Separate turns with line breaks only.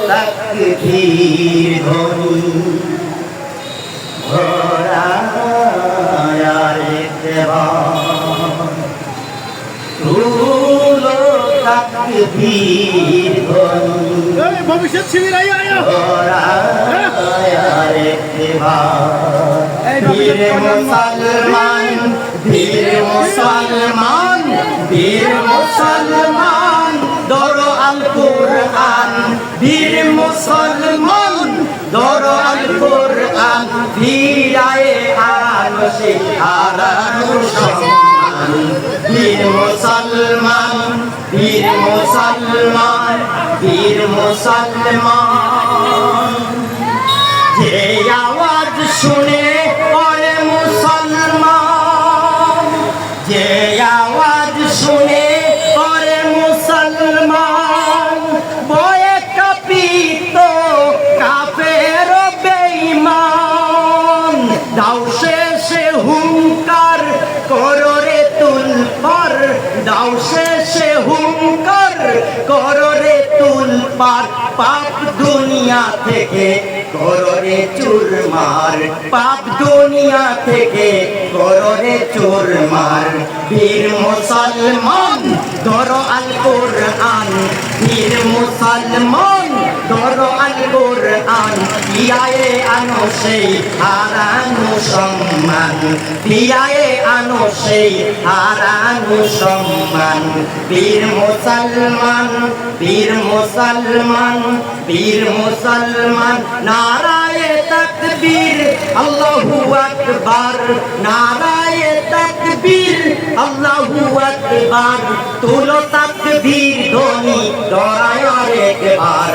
তাকবীর ধ্বনি ঘোরায় আরেকবার তুলো তাকবীর ধ্বনি
ভবিষ্যৎ শিবির
বীর মুসলমান বীর মুসলমান বীর মুসলমান ধরো আল কুরআন বীর মুসলমান ধরো আল কুরআন ফিরায়ে আনো শিহারানো সম্মান বীর মুসলমান বীর মুসলমান বীর মুসলমান যে আওয়াজ শুনে পড়ে মুসলমান যে আওয়াজ শুনে পড়ে মুসলমান বয়ে কাঁপিত কাফের বেঈমান দাও শেষে হুঙ্কার করো রে তুলপার দাও শেষে হুঙ্কার করো রে তুলপার পাপ দুনিয়া থেকে করো রে চুরমার পাপ দুনিয়া থেকে করো রে চুরমার বীর মুসলমান ধরো আল কুরআন বীর মুসলমান ধরো আল কুরআন ফিরায়ে আনো সেই হারানো সম্মান ফিরায়ে আনো সেই হারানো সম্মান বীর মুসলমান বীর মুসলমান বীর মুসলমান নারায়ে তাকবীর আল্লাহু আকবার নারায়ে তাকবীর আল্লাহু আকবার তুলো তাকবীর ধ্বনি দরায় আরেকবার